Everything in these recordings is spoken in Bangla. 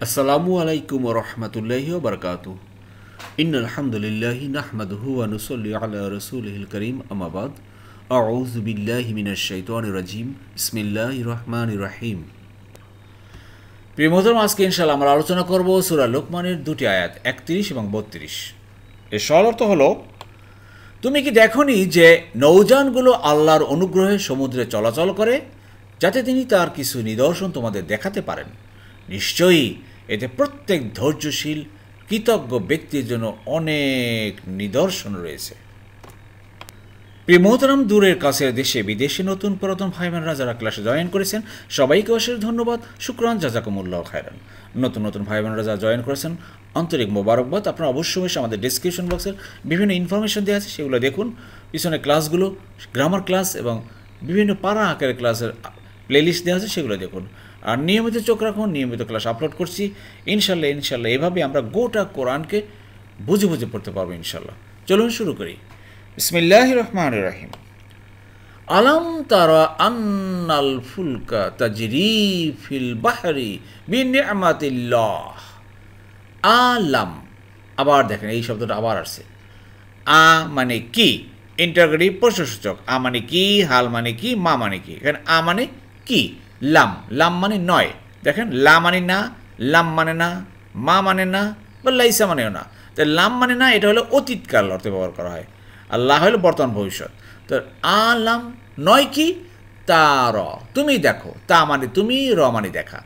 আসসালামু আলাইকুম ওয়া রাহমাতুল্লাহি ওয়া বারাকাতুহু। ইন্নাল হামদুলিল্লাহি নাহমাদুহু ওয়া নুসাল্লি আলা রাসূলিহিল কারীম, আম্মা বাদ। আউযু বিল্লাহি মিনাশ শাইতানির রাজীম। বিসমিল্লাহির রহমানির রহিম। প্রিয় মুহতারাম, আজকে ইনশাআল্লাহ আমরা আলোচনা করব সূরা লোকমানের দুটি আয়াত 31 এবং 32। এর সরল অর্থ হলো, তুমি কি দেখোনি যে নৌযানগুলো আল্লাহর অনুগ্রহে সমুদ্রে চলাচল করে, যাতে তিনি তার কিছু নিদর্শন তোমাদের দেখাতে পারেন। নিশ্চয়ই এতে প্রত্যেক ধৈর্যশীল কৃতজ্ঞ ব্যক্তির জন্য অনেক নিদর্শন রয়েছে। প্রিয় মোহতারাম, দূরের কাছের দেশে বিদেশে নতুন পুরাতন ভাই বোনেরা যারা ক্লাসে জয়েন করেছেন, সবাইকে অশেষ ধন্যবাদ, শুকরান, জাযাকুমুল্লাহ খায়রান। নতুন ভাই বোনেরা যারা জয়েন করেছেন, আন্তরিক মোবারকবাদ। আপনারা অবশ্যই আমাদের ডেসক্রিপশন বক্সের বিভিন্ন ইনফরমেশন দেওয়া আছে, সেগুলো দেখুন। পিছনে ক্লাসগুলো, গ্রামার ক্লাস এবং বিভিন্ন পাড়া আকারের ক্লাসের প্লেলিস্ট দেওয়া আছে, সেগুলো দেখুন। আর নিয়মিত চোখ রাখুন, নিয়মিত ক্লাস আপলোড করছি। ইনশাল্লাহ এভাবে আমরা গোটা কোরআনকে বুঝে পড়তে পারবো ইনশাল্লাহ। চলুন শুরু করি। বিসমিল্লাহির রহমানির রহিম। আলাম তারা আন্নাল ফুলকা তাজরি ফিল বাহরি বিনিআমাতিল্লাহ। আলাম, আবার দেখেন এই শব্দটা আবার আসছে। আ মানে কি, ইন্টারগ্রেটিভ প্রশ্নসূচক। আ মানে কি, হাল মানে কি, মা মানে কি। এখানে আ মানে কি, লাম, লাম মানে নয়। দেখেন, লা মানে না, লাম মানে না, মা মানে না, বা লাইসা মানেও না। তো লাম মানে না, এটা হলো অতীতকাল অর্থে ব্যবহার করা হয়। আল্লাহ হলো বর্তমান ভবিষ্যৎ। তো আলাম নয় কি, তা র তুমি দেখো। তা মানে তুমি, র মানে দেখা।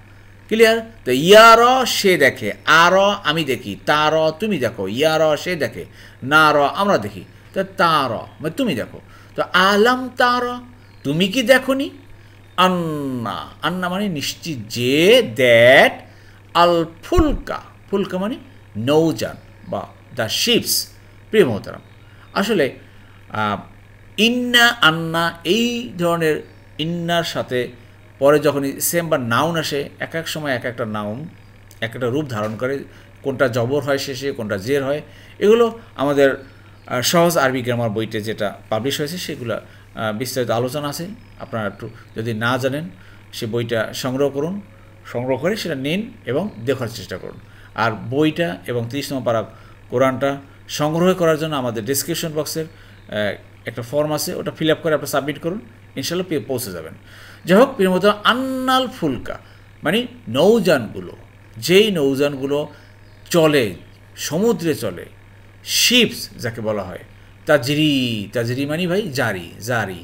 ক্লিয়ার? তো ইয়া র সে দেখে, আ র আমি দেখি, তা র তুমি দেখো, ইয়া র সে দেখে, না র আমরা দেখি। তো তা র মানে তুমি দেখো। তো আলাম তা র তুমি কি দেখনি। আন্না, আন্না মানে নিশ্চিত যে, দ্যাট, আল ফুলকা, ফুলকা মানে নৌযান বা দ্য শিপস। প্রিয় মোহতারাম, আসলে ইন্না আন্না এই ধরনের ইন্নার সাথে পরে যখন সেম বা নাউন আসে, এক এক সময় এক একটা নাউন এক একটা রূপ ধারণ করে। কোনটা জবর হয় শেষে, কোনটা জের হয়, এগুলো আমাদের সহজ আরবি গ্রামার বইতে যেটা পাবলিশ হয়েছে, সেগুলো বিস্তারিত আলোচনা আছে। আপনারা একটু যদি না জানেন, সে বইটা সংগ্রহ করুন, সংগ্রহ করে সেটা নিন এবং দেখার চেষ্টা করুন। আর বইটা এবং 30 নম্বর পারা কোরআনটা সংগ্রহ করার জন্য আমাদের ডেসক্রিপশন বক্সের একটা ফর্ম আছে, ওটা ফিল আপ করে আপনি সাবমিট করুন, ইনশাল্লাহ পৌঁছে যাবেন। যাই হোক, প্রিয় মতো আন্নাল ফুলকা মানে নৌযানগুলো, যেই নৌযানগুলো চলে, সমুদ্রে চলে, শিপস যাকে বলা হয়। তাজরি, তাজরি মানে ভাই জারি, জারি,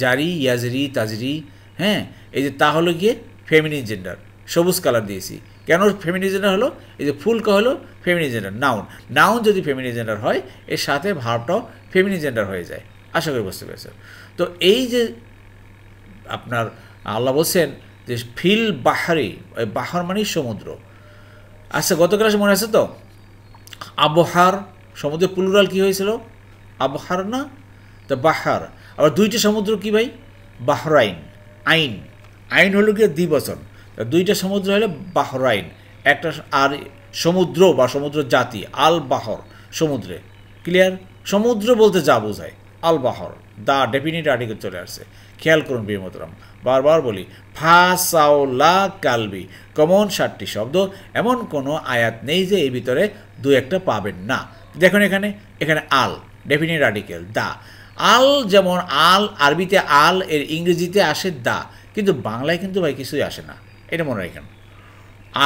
জারি, ইয়াজরি, তাজরি। হ্যাঁ, এই যে তা হলো গিয়ে ফেমিনিন জেন্ডার, সবুজ কালার দিয়েছি। কেন ফেমিনিন জেন্ডার হলো? এই যে ফুলকা হলো ফেমিনিন জেন্ডার, নাউন। নাউন যদি ফেমিনিন জেন্ডার হয়, এর সাথে ভার্বটাও ফেমিনিন জেন্ডার হয়ে যায়। আশা করি বুঝতে পেরেছেন। তো এই যে আপনার আল্লাহ বলছেন যে ফিল বাহারি, ওই বাহার মানে সমুদ্র। আচ্ছা, গত ক্লাসে মনে আছে তো, আবহার, সমুদ্রের প্লুরাল কী হয়েছিল? আবহার না? তো বাহার। আবার দুইটা সমুদ্র কি ভাই? বাহরাইন। আইন, আইন হলো গিয়ে দ্বিবচন। দুইটা সমুদ্র হলে বাহরাইন। একটা আর সমুদ্র বা সমুদ্র জাতি, আল বাহর, সমুদ্রে। ক্লিয়ার? সমুদ্র বলতে যা বোঝায়, আল বাহর, দা ডেফিনিট আর্টিকেল চলে আসছে। খেয়াল করুন প্রিয় মোহতারাম, বারবার বলি, ফা সাও লা কালবি, কমন 7টি শব্দ। এমন কোনো আয়াত নেই যে এই ভিতরে দু একটা পাবেন না। দেখুন এখানে, এখানে আল ডেফিনিট আর্টিকেল, দা। আল যেমন আল, আরবিতে আল, এর ইংরেজিতে আসে দা, কিন্তু বাংলায় কিন্তু ভাই কিছুই আসে না, এটা মনে রাখেন।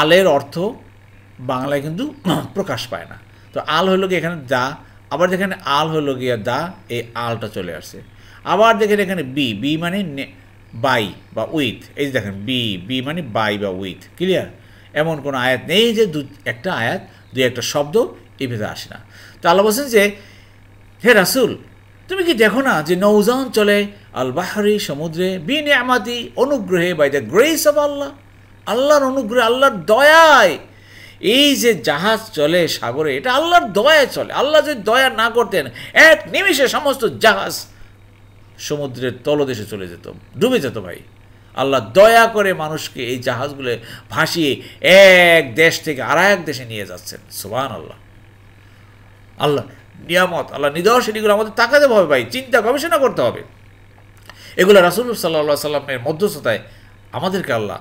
আলের অর্থ বাংলায় কিন্তু প্রকাশ পায় না। তো আল হলো গিয়ে এখানে দা, আবার দেখেন আল হলো গিয়া দা, এই আলটা চলে আসছে। আবার দেখেন এখানে বি, বি মানে বাই বা উইথ। এই যে দেখেন বি, বি মানে বাই বা উইথ। ক্লিয়ার? এমন কোনো আয়াত নেই যে একটা আয়াত দুই একটা শব্দ এই ভেতরে আসে না। তো আল্লাহ বলছেন যে, হে রাসূল, তুমি কি দেখো না যে নৌযান চলে আল বাহরি, সমুদ্রে, বিনিআমাতি, অনুগ্রহে, বাই দ্য গ্রেস অফ আল্লাহ, আল্লাহর অনুগ্রহে, আল্লাহর দয়ায়। এই যে জাহাজ চলে সাগরে, এটা আল্লাহর দয়ায় চলে। আল্লাহ যদি দয়া না করতেন, এক নিমিষে সমস্ত জাহাজ সমুদ্রের তলদেশে চলে যেত, ডুবে যেত ভাই। আল্লাহ দয়া করে মানুষকে এই জাহাজগুলো ভাসিয়ে এক দেশ থেকে আর এক দেশে নিয়ে যাচ্ছেন। সুবহানাল্লাহ। আল্লাহ নিয়ামত, আল্লাহ নিদর্শন, এগুলো আমাদের তাকাতে হবে ভাই, চিন্তা গবেষণা করতে হবে। এগুলো রাসূলুল্লাহ সাল্লাল্লাহু আলাইহি সাল্লামের মধ্যস্থতায় আমাদেরকে আল্লাহ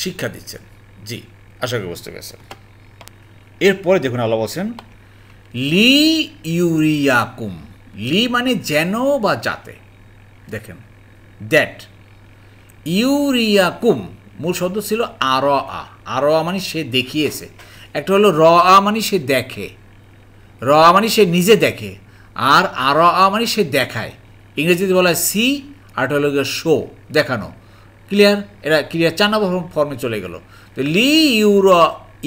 শিক্ষা দিচ্ছেন। জি, আশা করি বুঝতে পেরেছেন। এরপরে দেখুন আল্লাহ বলছেন লি ইউরিয়াকুম, লি মানে যেন বা যাতে, দেখেন দ্যাট, ইউরিয়াকুম মূল শব্দ ছিল আর আ মানে সে দেখিয়েছে, একটা হলো র আ মানে সে দেখে, র আ মানে সে নিজে দেখে, আর আ মানে সে দেখায়, ইংরেজিতে বলা হয় সি, আর হলো শো, দেখানো। ক্লিয়ার? এরা ক্লিয়ার 4 নম্বর ফর্মে চলে গেল। তো লি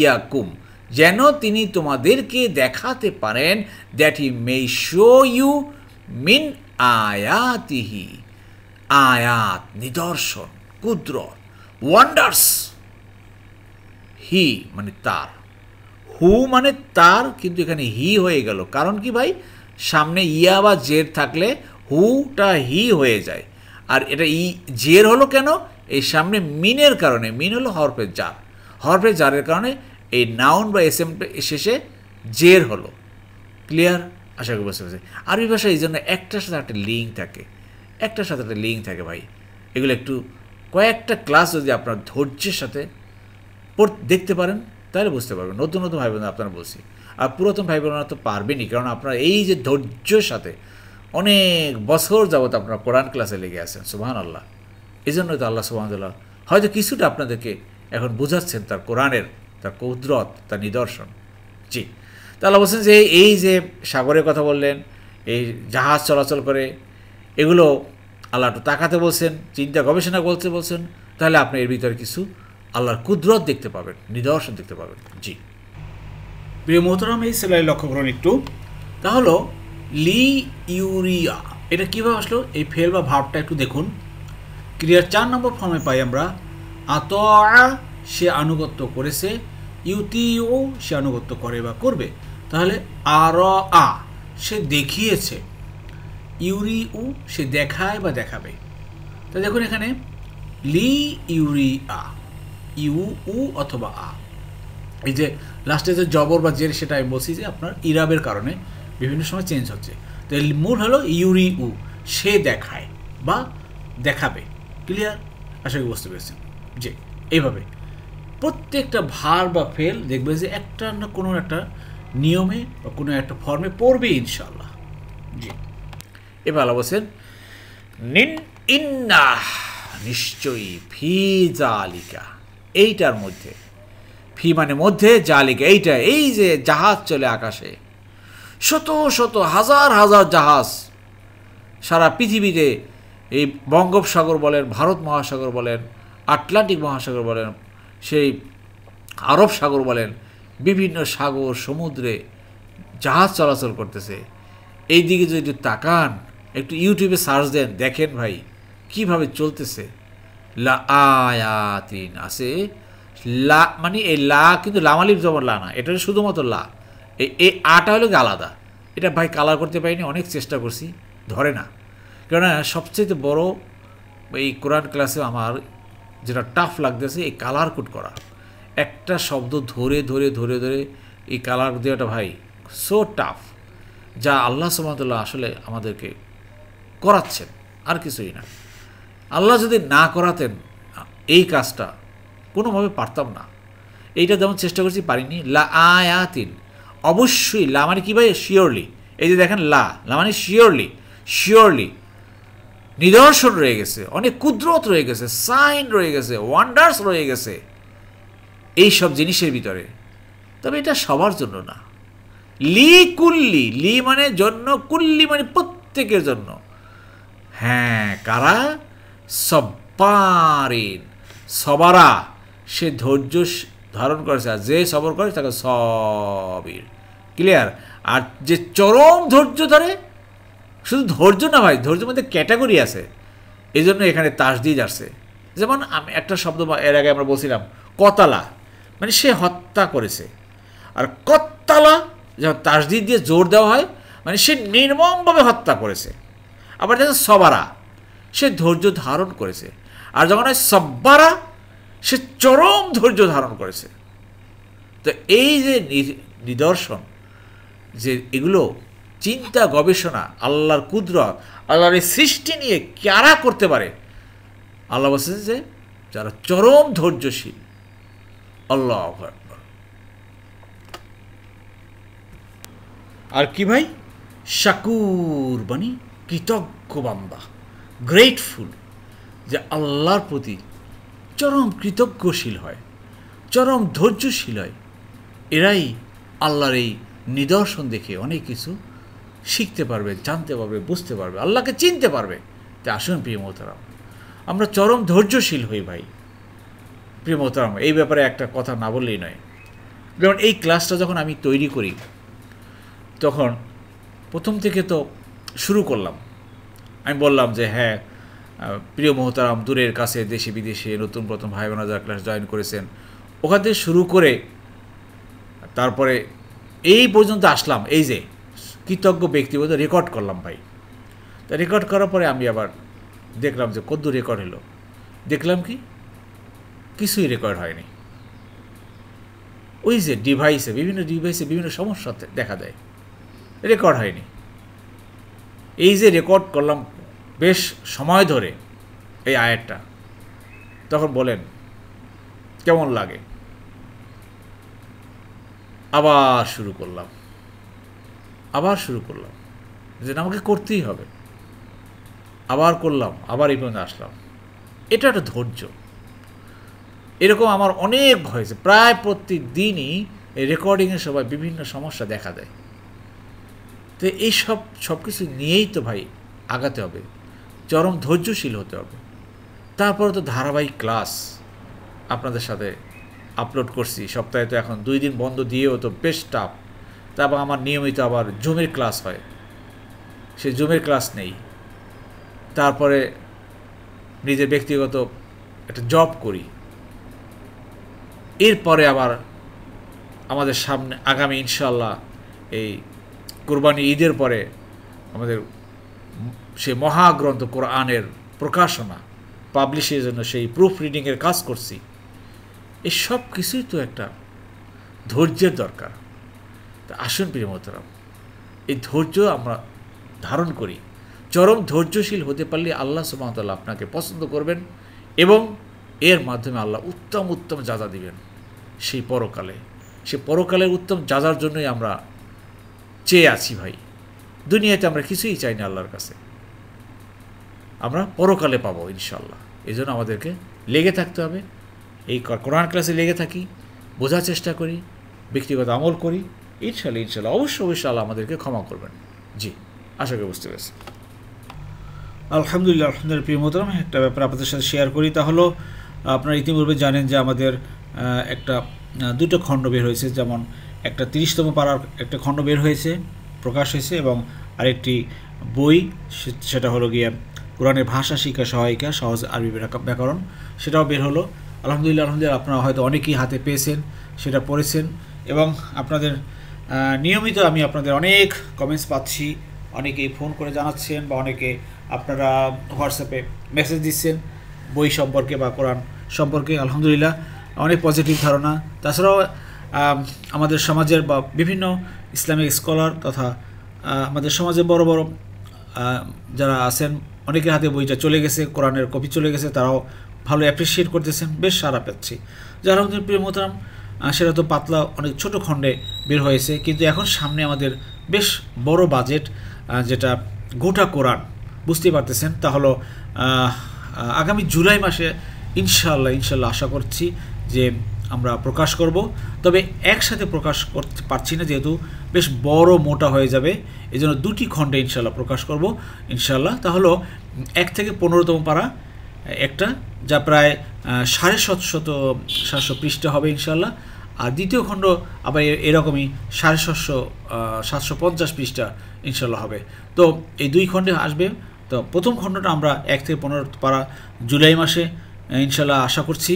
ইয়াকুম, যেন তিনি তোমাদেরকে দেখাতে পারেন, that he may show you mean আয়াতিহি, আয়াত নিদর্শন, কুদরত, ওয়ান্ডার্স। হি মানে তার, হু মানে তার, কিন্তু এখানে হি হয়ে গেল, কারণ কি ভাই, সামনে ইয়া বা জের থাকলে হুটা হি হয়ে যায়, আর এটা জের হলো কেন, এই সামনে মিনের কারণে, মিন হলো হরফের জার, হরফের জারের কারণে এই নাউন বা এসএম শেষে জের হলো। ক্লিয়ার? আশা করি বুঝতে পারছি। আরবি ভাষায় এই জন্য একটার সাথে একটা লিঙ্ক থাকে, একটার সাথে একটা লিঙ্ক থাকে ভাই। এগুলো একটু কয়েকটা ক্লাস যদি আপনার ধৈর্যের সাথে দেখতে পারেন তাহলে বুঝতে পারবেন। নতুন নতুন ভাই বোন আপনারা বলছি, আর পুরাতন ভাই বোনেরা তো পারবেনই, কারণ আপনারা এই যে ধৈর্যের সাথে অনেক বছর যাবত আপনারা কোরআন ক্লাসে লেগে আছেন। সুবহানাল্লাহ। এই জন্যই তো আল্লাহ সুবহানাল্লাহ হয়তো কিছুটা আপনাদেরকে এখন বোঝাচ্ছেন তার কোরআনের, তার কুদরত, তার নিদর্শন। জি, তা আল্লাহ বলছেন যে এই যে সাগরের কথা বললেন, এই জাহাজ চলাচল করে, এগুলো আল্লাহ একটু তাকাতে বলছেন, চিন্তা গবেষণা করতে বলছেন, তাহলে আপনি এর ভিতরে কিছু আল্লাহর কুদরত দেখতে পাবেন, নিদর্শন দেখতে পাবেন। জি প্রিয় মোহতরম, এই সেলাই লক্ষ্য করুন একটু, তা হলো লি ইউরিয়া, এটা কীভাবে আসলো, এই ফেল বা ভাবটা একটু দেখুন। ক্রিয়ার 4 নম্বর ফর্মে পাই আমরা আতআ, সে আনুগত্য করেছে, ইউতিউ, সে আনুগত্য করে বা করবে, তাহলে আর আ, সে দেখিয়েছে, ইউরিউ, সে দেখায় বা দেখাবে। তা দেখুন এখানে লি ইউরিয়া, ইউ উ অথবা আ, এই যে লাস্টে যে জবর বা জের, সেটা আমি বলছি যে আপনার ইরাবের কারণে বিভিন্ন সময় চেঞ্জ হচ্ছে। তো মূল হলো ইউরিউ, সে দেখায় বা দেখাবে। ক্লিয়ার? আশা করি বুঝতে পেরেছেন। যে এইভাবে প্রত্যেকটা ভার বা ফেল দেখবে যে একটা না কোনো একটা নিয়মে বা কোনো একটা ফর্মে পড়বে ইনশাল্লাহ। জি, এবার আল্লাহ বলছেন ইন্না, নিশ্চয়ই, ফি জালিকা, এইটার মধ্যে, ফি মানে মধ্যে, জালিকা এইটা, এই যে জাহাজ চলে আকাশে, শত শত হাজার হাজার জাহাজ সারা পৃথিবীতে, এই বঙ্গোপসাগর বলেন, ভারত মহাসাগর বলেন, আটলান্টিক মহাসাগর বলেন, সেই আরব সাগর বলেন, বিভিন্ন সাগর সমুদ্রে জাহাজ চলাচল করতেছে। এই দিকে যদি একটু তাকান, একটু ইউটিউবে সার্চ দেন, দেখেন ভাই কিভাবে চলতেছে। লা আয়াতিন আছে, লা মানে এই লা কিন্তু লামালিপ জবর লা না, এটা শুধুমাত্র লা, এই আটা হলো আলাদা। এটা ভাই কালার করতে পারিনি, অনেক চেষ্টা করছি, ধরে না। কেননা সবচেয়ে বড় এই কোরআন ক্লাসে আমার যেটা টাফ লাগতেছে এই কালার কোড করা, একটা শব্দ ধরে ধরে ধরে ধরে এই কালার দেওয়াটা ভাই সো টাফ, যা আল্লাহ সুবহানাহু আসলে আমাদেরকে করাচ্ছেন, আর কিছুই না। আল্লাহ যদি না করাতেন এই কাজটা, কোনোভাবে পারতাম না। এইটা যেমন চেষ্টা করছি, পারিনি। লা আয়াতিন, অবশ্যই, লা মানে কী ভাই, শিওরলি। এই যে দেখেন লা মানে শিওরলি, শিওরলি নিদর্শন রয়ে গেছে, অনেক কুদরত রয়ে গেছে, সাইন রয়ে গেছে, ওয়ান্ডার্স রয়ে গেছে এই সব জিনিসের ভিতরে। তবে এটা সবার জন্য না। লি কুল্লি, লি মানে জন্য, কুল্লি মানে প্রত্যেকের জন্য। হ্যাঁ, কারা? সব্বারিন, সবারা, সে ধৈর্য ধারণ করেছে, আর যে সবর করে তাকে সবির। ক্লিয়ার? আর যে চরম ধৈর্য ধরে, শুধু ধৈর্য না ভাই, ধৈর্যের মধ্যে ক্যাটাগরি আছে, এই জন্য এখানে তাসদিদ আসছে। যেমন আমি একটা শব্দ এর আগে আমরা বলছিলাম কতালা, মানে সে হত্যা করেছে, আর কত্তালা যখন তাসদিদ দিয়ে জোর দেওয়া হয় মানে সে নির্মমভাবে হত্যা করেছে। আবার দেখেন সবারা, সে ধৈর্য ধারণ করেছে, আর যখন হয় সব্বারা, সে চরম ধৈর্য ধারণ করেছে। তো এই যে নিদর্শন, যে এগুলো চিন্তা গবেষণা, আল্লাহর কুদরত, আল্লাহর এই সৃষ্টি নিয়ে কারা করতে পারে, আল্লাহ বলছেন যে যারা চরম ধৈর্যশীল, আল্লাহু আকবার। আর কি ভাই, শাকুর মানে কৃতজ্ঞ বান্দা, গ্রেটফুল, যে আল্লাহর প্রতি চরম কৃতজ্ঞশীল হয়, চরম ধৈর্যশীল হয়, এরাই আল্লাহর এই নিদর্শন দেখে অনেক কিছু শিখতে পারবে, জানতে পারবে, বুঝতে পারবে, আল্লাহকে চিনতে পারবে। তাই আসুন প্রিয় মোহতারাম, আমরা চরম ধৈর্যশীল হই ভাই। প্রিয় মোহতারাম, এই ব্যাপারে একটা কথা না বললেই নয়। যেমন এই ক্লাসটা যখন আমি তৈরি করি, তখন প্রথম থেকে তো শুরু করলাম, আমি বললাম যে হ্যাঁ প্রিয় মোহতারাম, দূরের কাছে, দেশে বিদেশে নতুন প্রথম ভাই বোনেরা যারা ক্লাস জয়েন করেছেন, ওখান থেকে শুরু করে তারপরে এই পর্যন্ত আসলাম। এই যে কৃতজ্ঞ ব্যক্তিগত রেকর্ড করলাম ভাই। তা রেকর্ড করার পরে আমি আবার দেখলাম যে কত রেকর্ড হলো। দেখলাম কি কিছুই রেকর্ড হয়নি। ওই যে বিভিন্ন ডিভাইসে বিভিন্ন সমস্যা দেখা দেয়, রেকর্ড হয়নি। এই যে রেকর্ড করলাম বেশ সময় ধরে এই আয়াতটা, তখন বলেন কেমন লাগে? আবার শুরু করলাম যে আমাকে করতেই হবে। আবার করলাম, আবার এই পর্যন্ত আসলাম। এটা একটা ধৈর্য। এরকম আমার অনেক হয়েছে, প্রায় প্রতিদিনই এই রেকর্ডিংয়ের সময় বিভিন্ন সমস্যা দেখা দেয়। তো এই সব কিছু নিয়েই তো ভাই আগাতে হবে, চরম ধৈর্যশীল হতে হবে। তারপরে তো ধারাবাহিক ক্লাস আপনাদের সাথে আপলোড করছি, সপ্তাহে তো এখন 2 দিন বন্ধ দিয়েও তো বেশ টাফ। তারপর আমার নিয়মিত আবার জুমের ক্লাস হয়, সেই জুমের ক্লাস নেই। তারপরে নিজের ব্যক্তিগত একটা জব করি। এরপরে আবার আমাদের সামনে আগামী ইনশাআল্লাহ এই কোরবানি ঈদের পরে আমাদের সেই মহাগ্রন্থ কোরআনের প্রকাশনা পাবলিশের জন্য সেই প্রুফ রিডিংয়ের কাজ করছি। এই সব কিছুই তো একটা ধৈর্যের দরকার। তা আসুন প্রিয় মোহতারাম, এই ধৈর্য আমরা ধারণ করি। চরম ধৈর্যশীল হতে পারলে আল্লাহ সুবহানাহু ওয়া তাআলা আপনাকে পছন্দ করবেন এবং এর মাধ্যমে আল্লাহ উত্তম উত্তম যাজা দিবেন সেই পরকালে। সে পরকালের উত্তম যাজার জন্যই আমরা চেয়ে আছি ভাই। দুনিয়াতে আমরা কিছুই চাই না আল্লাহর কাছে, আমরা পরকালে পাবো ইনশাআল্লাহ। এই জন্য আমাদেরকে লেগে থাকতে হবে, এই কোরআন ক্লাসে লেগে থাকি, বোঝার চেষ্টা করি, ব্যক্তিগত আমল করি। ইনশাআল্লাহ অবশ্যই আল্লাহ আমাদেরকে ক্ষমা করবেন। জি, আশা করি বুঝতে পেরেছি। আলহামদুলিল্লাহ। প্রিয় মোহতারাম, একটা ব্যাপার আপনাদের সাথে শেয়ার করি। তা হলো, আপনারা ইতিপূর্বে জানেন যে আমাদের একটা 2টো খণ্ড বের হয়েছে। যেমন একটা 30তম পারার একটা খণ্ড বের হয়েছে, প্রকাশ হয়েছে, এবং আরেকটি বই, সেটা হলো গিয়ে কোরআনের ভাষা শিক্ষা সহায়িকা, সহজ আরবি ব্যাকরণ, সেটাও বের হলো। আলহামদুলিল্লাহ আপনারা হয়তো অনেকেই হাতে পেয়েছেন, সেটা পড়েছেন, এবং আপনাদের নিয়মিত আমি আপনাদের অনেক কমেন্টস পাচ্ছি। অনেকেই ফোন করে জানাচ্ছেন, বা অনেকে আপনারা হোয়াটসঅ্যাপে মেসেজ দিচ্ছেন বই সম্পর্কে বা কোরআন সম্পর্কে। আলহামদুলিল্লাহ অনেক পজিটিভ ধারণা। তাছাড়াও আমাদের সমাজের বা বিভিন্ন ইসলামিক স্কলার তথা আমাদের সমাজে বড় বড় যারা আছেন, অনেকের হাতে বইটা চলে গেছে, কোরআনের কপি চলে গেছে, তারাও ভালো অ্যাপ্রিসিয়েট করতেছেন, বেশ সাড়া পাচ্ছি। যারা আমাদের প্রিয় মোহতারাম, সেটা তো পাতলা অনেক ছোট খণ্ডে বের হয়েছে, কিন্তু এখন সামনে আমাদের বেশ বড় বাজেট, যেটা গোটা কোরআন, বুঝতে পারতেছেন। তা হলো আগামী জুলাই মাসে ইনশাআল্লাহ আশা করছি যে আমরা প্রকাশ করব। তবে একসাথে প্রকাশ করতে পারছি না, যেহেতু বেশ বড় মোটা হয়ে যাবে, এই জন্য 2টি খণ্ডে ইনশাআল্লাহ প্রকাশ করব ইনশাআল্লাহ। তা হলো 1 থেকে 15তম পারা একটা, যা প্রায় 750 পৃষ্ঠা হবে ইনশাআল্লাহ। আর দ্বিতীয় খণ্ড আবার এরকমই 750 পৃষ্ঠা ইনশাআল্লাহ হবে। তো এই 2 খণ্ডে আসবে। তো প্রথম খণ্ডটা আমরা 1 থেকে 15 পারা জুলাই মাসে ইনশাআল্লাহ আশা করছি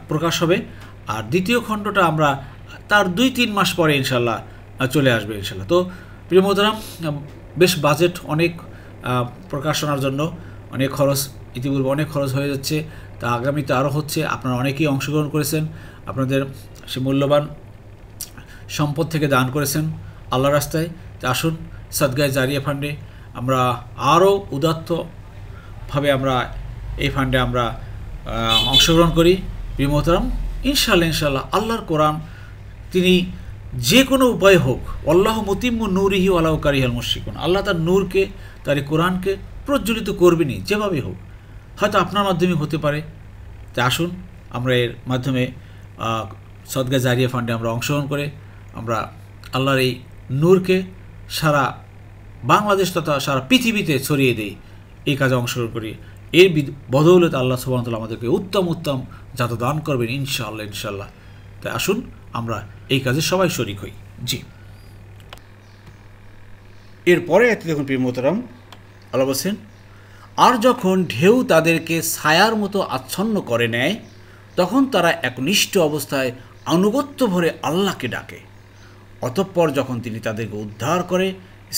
প্রকাশ হবে। আর দ্বিতীয় খণ্ডটা আমরা তার 2-3 মাস পরে ইনশাআল্লাহ চলে আসবে ইনশাআল্লাহ। তো প্রিয় মোহতারাম, বেশ বাজেট অনেক, প্রকাশনার জন্য অনেক খরচ, ইতিপূর্বে অনেক খরচ হয়ে যাচ্ছে, তা আগামীতে আরও হচ্ছে। আপনারা অনেকেই অংশগ্রহণ করেছেন, আপনাদের সে মূল্যবান সম্পদ থেকে দান করেছেন আল্লাহর রাস্তায়। তা আসুন সাদগায়ে জারিয়া ফান্ডে আমরা আরও উদাত্তভাবে আমরা এই ফান্ডে আমরা অংশগ্রহণ করি প্রিয় মোহতারাম। ইনশাল্লাহ ইনশাল্লাহ আল্লাহর কোরআন তিনি যে কোনো উপায় হোক, আল্লাহ মুতিম্মু নূরিহি ওয়ালাউ কারিহাল মুশরিকুন, আল্লাহ তার নূরকে, তার এই কোরআনকে প্রজ্বলিত করবেনই যেভাবেই হোক। হয়তো আপনার মাধ্যমে হতে পারে। তা আসুন আমরা এর মাধ্যমে সদকা জারিয়া ফান্ডে আমরা অংশগ্রহণ করে আমরা আল্লাহর এই নূরকে সারা বাংলাদেশ তথা সারা পৃথিবীতে ছড়িয়ে দেই, এই কাজে অংশগ্রহণ করি। এর বদৌলতে আল্লাহ সুবহানাহু ওয়া তাআলা আমাদেরকে উত্তম উত্তম জাত দান করবেন ইনশাআল্লাহ ইনশাআল্লাহ। তাই আসুন আমরা এই কাজে সবাই শরীক হই। জি, এরপরে এতে দেখুন প্রিয় মোহতারাম, আল্লাহ বলছেন, আর যখন ঢেউ তাদেরকে ছায়ার মতো আচ্ছন্ন করে নেয়, তখন তারা একনিষ্ঠ অবস্থায় আনুগত্য ভরে আল্লাহকে ডাকে। অতঃপর যখন তিনি তাদেরকে উদ্ধার করে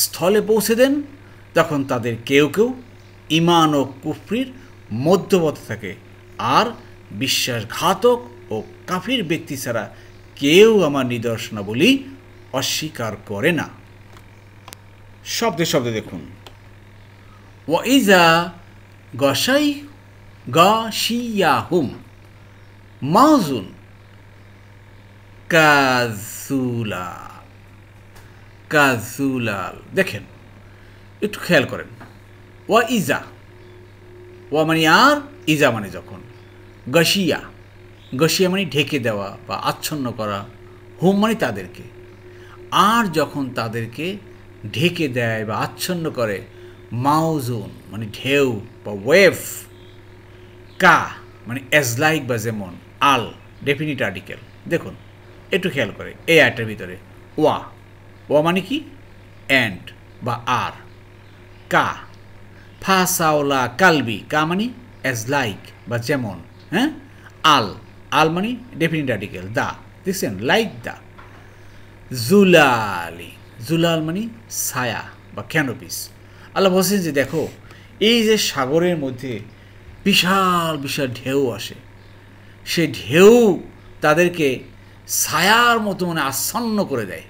স্থলে পৌঁছে দেন, তখন তাদের কেউ কেউ ঈমান ও কুফরির মধ্যপথে থাকে, আর বিশ্বাসঘাতক ও কাফির ব্যক্তি ছাড়া কেউ আমার নিদর্শনাবলী অস্বীকার করে না। শব্দে শব্দে দেখুন, ওয়াইজা গসাই গাশিয়াহুম মাউজুন কাজুলাল। দেখেন, একটু খেয়াল করেন, ওয়া ইজা, ওয়া মানে আর, ইজা মানে যখন, গশিয়া, গশিয়া মানে ঢেকে দেওয়া বা আচ্ছন্ন করা, হুম মানে তাদেরকে, আর যখন তাদেরকে ঢেকে দেয় বা আচ্ছন্ন করে, মাউজুন মানে ঢেউ বা ওয়েভ, কা মানে অ্যাজ লাইক বা যেমন, আল ডেফিনিট আর্টিকেল। দেখুন একটু খেয়াল করে এই আয়টার ভিতরে ওয়া, ওয়া মানে কি অ্যান্ড বা আর, কা ফাসাওলা কালবি, কা মানে অ্যাজ লাইক বা যেমন, হ্যাঁ, আল, আল মানে ডেফিনিট আর্টিকেল, দা, দেখছেন, লাইক দা, জুলালি, জুলাল মানে ছায়া বা ক্যানোপিস। আল্লাহ বলছেন যে দেখো, এই যে সাগরের মধ্যে বিশাল বিশাল ঢেউ আসে, সে ঢেউ তাদেরকে ছায়ার মতো মানে আচ্ছন্ন করে দেয়।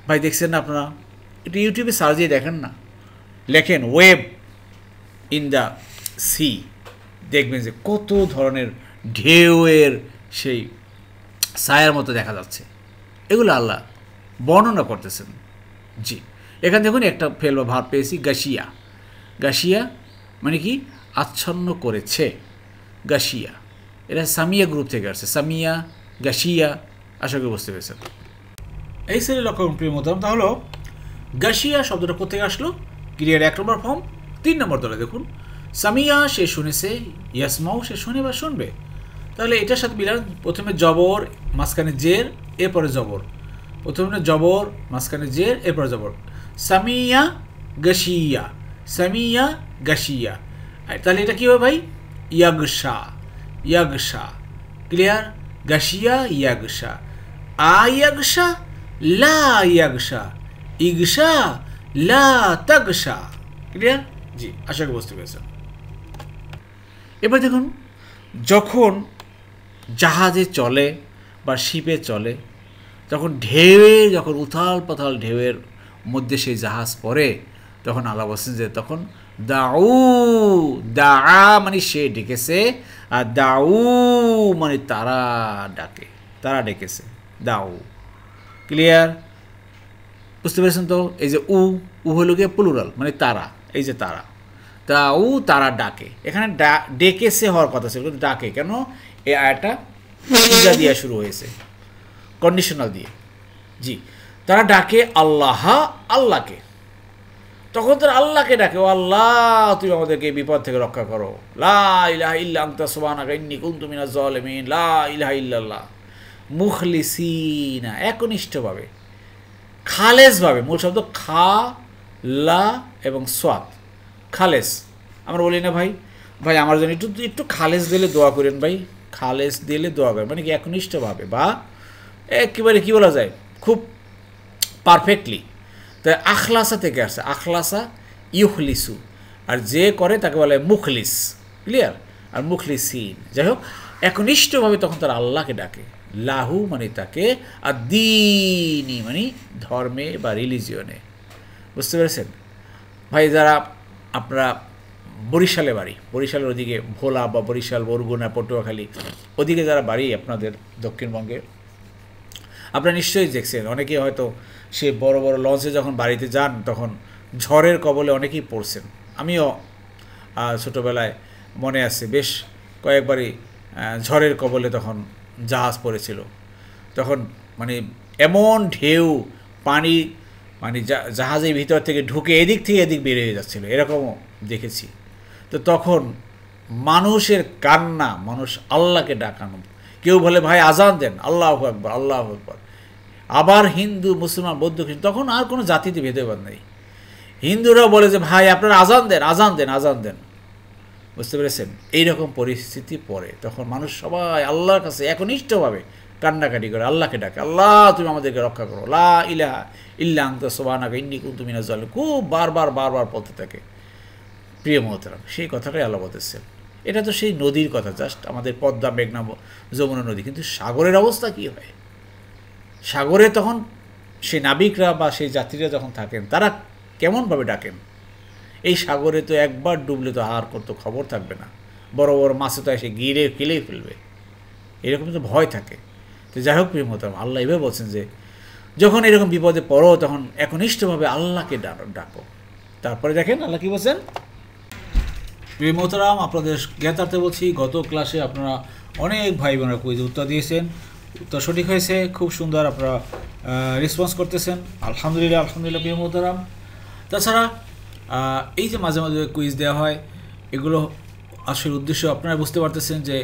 ভাই দেখছেন না আপনারা? একটু ইউটিউবে সার্চ দিয়ে দেখেন না, লেখেন ওয়েব ইন দ্য সি, দেখবেন যে কত ধরনের ঢেউয়ের সেই ছায়ার মতো দেখা যাচ্ছে। এগুলো আল্লাহ বর্ণনা করতেছেন। জি, এখানে দেখুন একটা ফেল বা ভাব পেয়েছি, গাশিয়া। গাশিয়া মানে কি আচ্ছন্ন করেছে, গাশিয়া। এটা সামিয়া গ্রুপ থেকে আসছে, সামিয়া, গাশিয়া, আশা করি বুঝতে পেরেছেন। এই শ্রেণীর লক্ষ্য প্রিয় মোহতারাম, তাহলে গাশিয়া শব্দটা কোথেকে আসলো? ক্রিয়ার 1 নম্বর ফর্ম 3 নম্বর তলে দেখুন, সামিয়া সে শুনেছে, ইয়াসমাউ সে শুনে বা শুনবে। তাহলে এটার সাথে মিলান, প্রথমে জবর, মাঝখানে জের, এরপরে জবর, প্রথমে জবর, মাঝখানে জের, এরপরে জবর, সামিয়া গাশিয়া, সামিয়া গাশিয়া। তাহলে এটা কী হবে ভাই? ইয়াগশা, ইয়াগশা, ক্লিয়ার? গাশিয়া ইয়াগশা, আয়াগশা লা ইয়াগশা, ইগশা লা তাগশা, ক্লিয়ার? জি, আশা করি বুঝতে পেরেছেন। এবার দেখুন, যখন জাহাজে চলে বা শিপে চলে, তখন ঢেউয়ে, যখন উথাল পাথাল ঢেউয়ের মধ্যে সেই জাহাজ পড়ে, তখন আল্লাহ বলছেন যে তখন দাউ, দা মানে সে ডেকেছে, আর দাউ মানে তারা ডাকে, তারা ডেকেছে, দাউ, ক্লিয়ার? বুঝতে পেরেছেন তো? এই যে উ, উ হলো গিয়ে প্লুরাল মানে তারা, এই যে তারা, দাউ তারা ডাকে। এখানে ডেকেছে হওয়ার কথা ছিল, কিন্তু ডাকে কেন? এই আয়াটা ইজা দিয়ে শুরু হয়েছে, কন্ডিশনাল দিয়ে। জি, তারা ডাকে আল্লাহ, আল্লাহকে। তখন তারা আল্লাহকে ডাকে, ও আল্লাহ তুমি আমাদেরকে এই বিপদ থেকে রক্ষা করো, লা ইলাহা ইল্লা আনতা সুবহানাকা ইন্নী কুনতু মিনাজ জালিমিন, লা ইলাহা ইল্লাল্লাহ, মুখলিসিনা, একনিষ্ঠভাবে, খালেসভাবে। মূল শব্দ খা, লা এবং সোয়াত, খালেস। আমরা বলি না ভাই, ভাই আমার জন্য একটু একটু খালেস দিলে দোয়া করেন ভাই, খালেস দিলে দোয়া করেন, মানে কি একনিষ্ঠভাবে বা একেবারে কী বলা যায়, খুব পারফেক্টলি। তাই আখলাসা থেকে আসছে, আখলাসা ইউখলিসু, আর যে করে তাকে বলে মুখলিস, ক্লিয়ার? আর মুখলিসিন, যাই হোক, একনিষ্ঠভাবে তখন তারা আল্লাহকে ডাকে, লাহু মানে তাকে, আর দিনী মানে ধর্মে বা রিলিজিয়নে। বুঝতে পেরেছেন ভাই? যারা আপনারা বরিশালে বাড়ি, বরিশালের ওদিকে ভোলা বা বরিশাল, বরগুনা, পটুয়াখালী ওদিকে যারা বাড়ি আপনাদের দক্ষিণবঙ্গে, আপনারা নিশ্চয়ই দেখছেন, অনেকেই হয়তো সে বড় বড় লঞ্চে যখন বাড়িতে যান তখন ঝড়ের কবলে অনেকেই পড়ছেন। আমিও ছোটোবেলায় মনে আছে বেশ কয়েকবারই ঝড়ের কবলে তখন জাহাজ পড়েছিল। তখন মানে এমন ঢেউ, পানি মানে জাহাজের ভিতর থেকে ঢুকে এদিক থেকে এদিক বের হয়ে যাচ্ছিলো, এরকমও দেখেছি। তো তখন মানুষের কান্না, মানুষ আল্লাহকে ডাকানো, কেউ বলে ভাই আজান দেন, আল্লাহু আকবার আল্লাহু আকবার। আবার হিন্দু, মুসলমান, বৌদ্ধ, খ্রিস্টান, তখন আর কোনো জাতিতে ভেদাভেদ নেই। হিন্দুরাও বলে যে ভাই আপনারা আজান দেন, আজান দেন, আজান দেন। বুঝতে পেরেছেন? এইরকম পরিস্থিতি পড়ে তখন মানুষ সবাই আল্লাহর কাছে একনিষ্ঠভাবে কান্নাকাটি করে, আল্লাহকে ডাকে, আল্লাহ তুমি আমাদেরকে রক্ষা করো, লা ইলাহা ইল্লা আনতা সুবহানাকা ইন্নী কুনতু মিনাজ জালিমিন, খুব বারবার বলতে থাকে। প্রিয় মোহতারাম, সেই কথাটাই আল্লাহ বলতেছেন। এটা তো সেই নদীর কথা, জাস্ট আমাদের পদ্মা, মেঘনা, যমুনা নদী। কিন্তু সাগরের অবস্থা কী হয়? সাগরে তখন সেই নাবিকরা বা সেই যাত্রীরা যখন থাকেন তারা কেমনভাবে ডাকেন? এই সাগরে তো একবার ডুবলে তো আর করতো খবর থাকবে না, বড় বড় মাছে তো এসে গিরে ফেলেই ফেলবে, এরকম তো ভয় থাকে। তো যাই হোক প্রিয় মোহতারাম, আল্লাহ এভাবে বলছেন যে যখন এরকম বিপদে পড়ো তখন একনিষ্ঠভাবে আল্লাহকে ডাকো। তারপরে দেখেন আল্লাহ কী বলছেন। প্রিয় মোহতারাম, আপনাদের জ্ঞাতার্থে বলছি, গত ক্লাসে আপনারা অনেক ভাই বোনেরা কুইজ উত্তর দিয়েছেন, উত্তর সঠিক হয়েছে, খুব সুন্দর আপনারা রেসপন্স করতেছেন, আলহামদুলিল্লাহ আলহামদুলিল্লাহ। প্রিয় মোহতারাম, তাছাড়া এই যে মাঝে মাঝে কুইজ দেওয়া হয়, এগুলো আসলে উদ্দেশ্য আপনারা বুঝতে পারতেছেন যে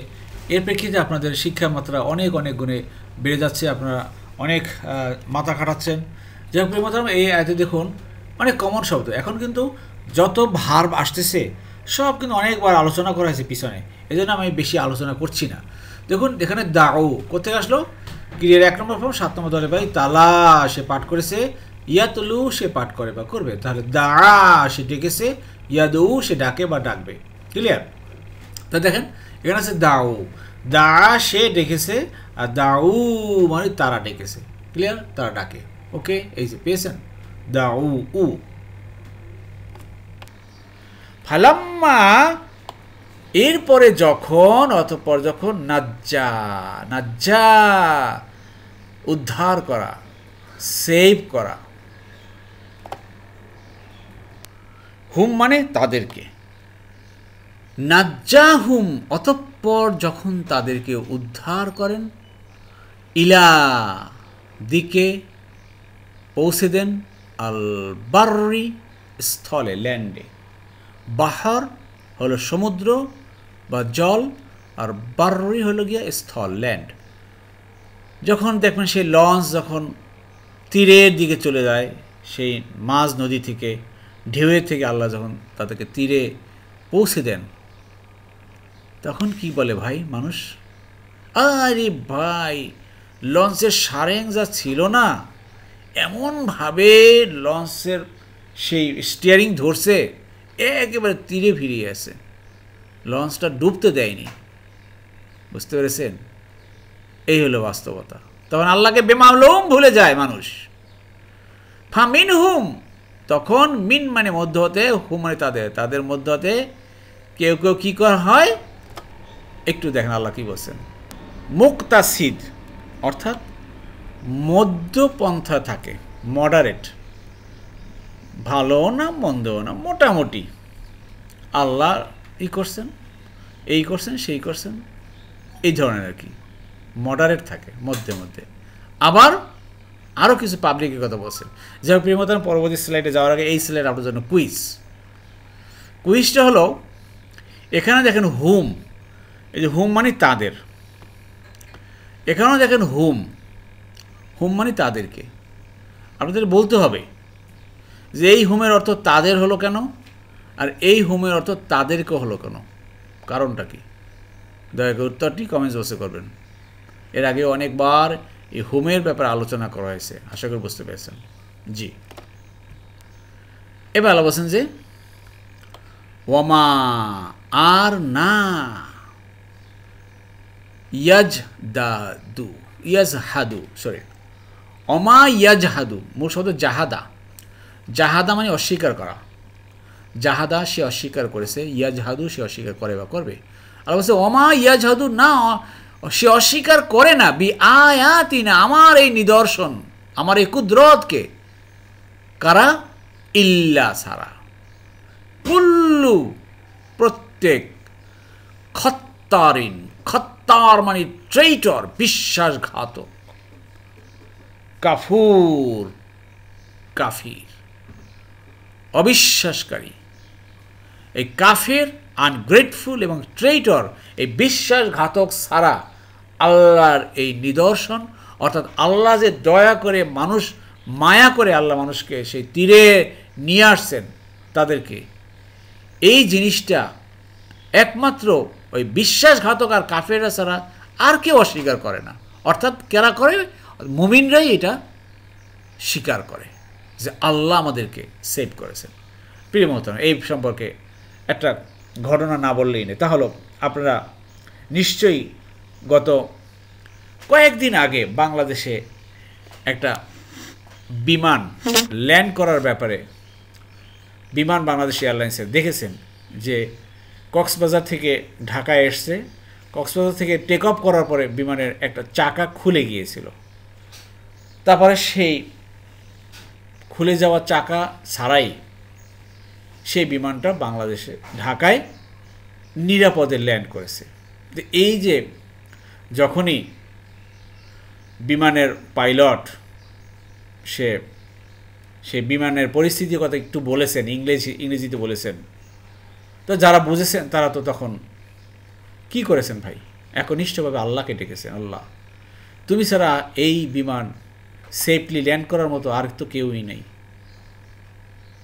এর প্রেক্ষিতে আপনাদের শিক্ষার মাত্রা অনেক অনেক গুণে বেড়ে যাচ্ছে, আপনারা অনেক মাথা খাটাচ্ছেন। যাই হোক প্রিয় মোহতারাম, এই আয়াতে দেখুন অনেক কমন শব্দ, এখন কিন্তু যত ভার্ব আসতেছে সব কিন্তু অনেকবার আলোচনা করা হয়েছে পিছনে, এই জন্য আমি বেশি আলোচনা করছি না। দেখুন এখানে দাউ কোথায় আসলো? ক্রিয়ার 1 নম্বর ফর্ম 7 নম্বর দলে ভাই, তালা সে পাঠ করেছে, ইয়াতলু সে পাঠ করে বা করবে, তাহলে দা সে ডেকেছে, ইয়াদু সে ডাকে বা ডাকবে। ক্লিয়ার? তা দেখেন এখানে আছে দাউ, দা সে ডেকেছে, আর দাউ মানে তারা ডেকেছে। ক্লিয়ার? তারা ডাকে। ওকে, এই যে পেয়েছেন দাউ উ। ফালাম্মা এরপরে যখন, অতঃপর যখন, নাজ্জা উদ্ধার করা, সেভ করা, হুম মানে তাদেরকে, নাজ্জা হুম অতঃপর যখন তাদেরকে উদ্ধার করেন, ইলা দিকে পৌঁছে দেন, আল বাররি স্থলে, ল্যান্ডে। বাহর হলো সমুদ্র বা জল, আর বাররি হলো গিয়া স্থল, ল্যান্ড। যখন দেখবেন সেই লঞ্চ যখন তীরের দিকে চলে যায়, সেই মাঝ নদী থেকে, ঢেউয়ের থেকে আল্লাহ যখন তাদেরকে তীরে পৌঁছে দেন, তখন কি বলে ভাই মানুষ? আরে ভাই, লঞ্চের সারেং যা ছিল না, এমনভাবে লঞ্চের সেই স্টিয়ারিং ধরছে, একেবারে তীরে ফিরিয়ে আছে, লঞ্চটা ডুবতে দেয়নি। বুঝতে পেরেছেন? এই হলো বাস্তবতা। তখন আল্লাহকে বেমালুম ভুলে যায় মানুষ। ফামিন হুম, তখন মিন মানে মধ্য হতে, হুম মানে তাদের মধ্য হতে কেউ কেউ কী করা হয় একটু দেখেন আল্লাহ কী বলছেন। মুক্তাসিদ অর্থাৎ মধ্যপন্থা থাকে, মডারেট, ভালো না মন্দও না, মোটামুটি আল্লাহ করছেন, এই করছেন সেই করছেন, এই ধরনের আর কি, মডারেট থাকে মধ্যে মধ্যে। আবার আরও কিছু পাবলিকের কথা বলছেন। যাই হোক প্রিয়মতান, পরবর্তী স্লাইডে যাওয়ার আগে এই স্লাইড আপনার জন্য কুইজটা হলো, এখানে দেখেন হুম, এই যে হুম মানে তাদের, এখানেও দেখেন হুম মানে তাদেরকে। আপনাদের বলতে হবে যে এই হুমের অর্থ তাদের হলো কেন, আর এই হুমের অর্থ তাদেরকে হলো কেন, কারণটা কি? দয়া করে উত্তরটি কমেন্টস বক্সে করবেন। এর আগে অনেকবার এই হুমের ব্যাপারে আলোচনা করা হয়েছে, আশা করি বুঝতে পেরেছেন। জি, এবার আলো বলছেন যে ওয়ামা আর না, ইয়াজহাদু, অমা ইয়াজহাদু, মূল শব্দ জাহাদা। জাহাদা মানে অস্বীকার করা। জাহাদা সে অস্বীকার করেছে, ইয়াজহাদু সে অস্বীকার করে বা করবে। আল্লাহ বলছে ওমা ইয়াজহাদু না, সে অস্বীকার করে না বি আয়াতিনা, আমার এই নিদর্শন, আমার এই কুদরতকে, কারা ইল্লা সারা, কুল্লু প্রত্যেক, খত্তারিন, খত্তার মানে ট্রেইটর বিশ্বাসঘাতক, কাফুর কাফির অবিশ্বাসকারী, এই কাফির আনগ্রেটফুল এবং ট্রেইটর এই বিশ্বাসঘাতক ছাড়া আল্লাহর এই নিদর্শন, অর্থাৎ আল্লাহ যে দয়া করে মানুষ, মায়া করে আল্লাহ মানুষকে সেই তীরে নিয়ে আসছেন তাদেরকে, এই জিনিসটা একমাত্র ওই বিশ্বাসঘাতক আর কাফেররা ছাড়া আর কেউ অস্বীকার করে না। অর্থাৎ কেরা করে? মুমিনরাই এটা স্বীকার করে যে আল্লাহ আমাদেরকে সেভ করেছেন। প্রিয় মোহতারাম, এই সম্পর্কে একটা ঘটনা না বললেই নেই। তা হলো, আপনারা নিশ্চয়ই গত কয়েকদিন আগে বাংলাদেশে একটা বিমান ল্যান্ড করার ব্যাপারে, বিমান বাংলাদেশ এয়ারলাইন্সের দেখেছেন যে কক্সবাজার থেকে ঢাকায় এসছে, কক্সবাজার থেকে টেক অফ করার পরে বিমানের একটা চাকা খুলে গিয়েছিল। তারপরে সেই খুলে যাওয়া চাকা ছাড়াই সেই বিমানটা বাংলাদেশে ঢাকায় নিরাপদে ল্যান্ড করেছে। এই যে যখনই বিমানের পাইলট সে বিমানের পরিস্থিতির কথা একটু বলেছেন, ইংরেজিতে বলেছেন, তো যারা বুঝেছেন তারা তো তখন কি করেছেন ভাই, একনিষ্ঠভাবে আল্লাহকে ডেকেছেন, আল্লাহ তুমি ছাড়া এই বিমান সেফলি ল্যান্ড করার মতো আর তো কেউই নেই।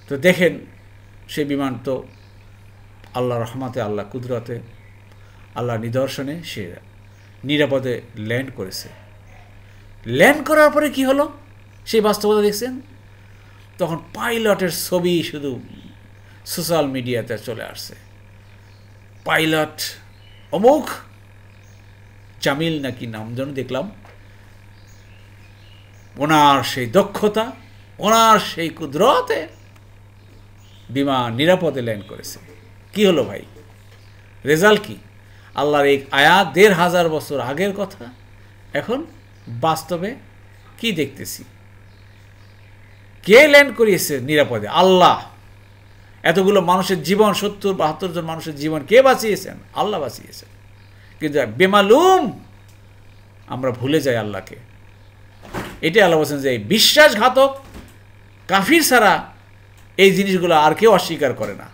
তো দেখেন সেই বিমান তো আল্লাহ রহমতে, আল্লাহ কুদরতে, আল্লাহ নিদর্শনে সে নিরাপদে ল্যান্ড করেছে। ল্যান্ড করার পরে কি হলো সেই বাস্তবতা দেখছেন? তখন পাইলটের ছবি শুধু সোশ্যাল মিডিয়াতে চলে আসছে, পাইলট অমুক জামিল নাকি নাম যেন দেখলাম, ওনার সেই দক্ষতা, ওনার সেই কুদরতে বিমান নিরাপদে ল্যান্ড করেছে। কি হলো ভাই, রেজাল্ট কি? আল্লাহর এই আয়াত ১৫০০ বছর আগের কথা এখন বাস্তবে কি দেখতেছি? কে ল্যান্ড করিয়েছে নিরাপদে? আল্লাহ। এতগুলো মানুষের জীবন, ৭০-৭২ জন মানুষের জীবন কে বাঁচিয়েছেন? আল্লাহ বাঁচিয়েছেন। কিন্তু বেমালুম আমরা ভুলে যাই আল্লাহকে। এটাই আল্লাহ বলছেন যে বিশ্বাসঘাতক কাফির ছাড়া এই জিনিসগুলো আর কেউ অস্বীকার করে না।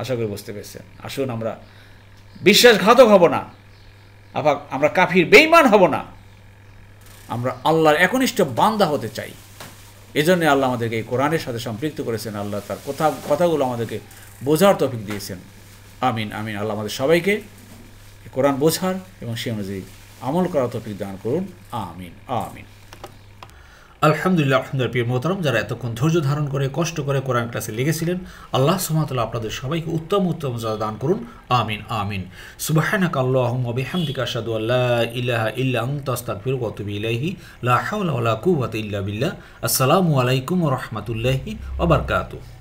আশা করি বুঝতে পেরেছেন। আসুন আমরা বিশ্বাসঘাতক হব না, আমরা কাফির বেঈমান হব না, আমরা আল্লাহর একনিষ্ঠ বান্দা হতে চাই। এজন্য আল্লাহ আমাদেরকে এই কোরআনের সাথে সম্পৃক্ত করেছেন, আল্লাহ তার কথাগুলো আমাদেরকে বোঝার তৌফিক দিয়েছেন। আমিন আমিন। আল্লাহ আমাদের সবাইকে কোরআন বোঝার এবং সে অনুযায়ী আমল করার তৌফিক দান করুন। আমিন আমিন। আলহামদুলিল্লাহ। আলহামদুলিল্লাহ। প্রিয় মোহতারাম, যারা এতক্ষণ ধৈর্য ধারণ করে কষ্ট করে কোরআন ক্লাসে লেগেছিলেন, আল্লাহ সুবহানাহু ওয়া তাআলা আপনাদের সবাইকে উত্তম উত্তম যারা দান করুন। আমিন আমিন। সুবহানাকা আল্লাহুম্মা ওয়া বিহামদিকা আশহাদু আল্লা ইলাহা ইল্লা আনতা আস্তাগফিরুকা ওয়া আতুবু ইলাইহি। লা হাওলা ওয়া লা কুওয়াতা ইল্লা বিল্লাহ। আসসালামু আলাইকুম ওয়া রাহমাতুল্লাহি ওয়া বারাকাতুহু।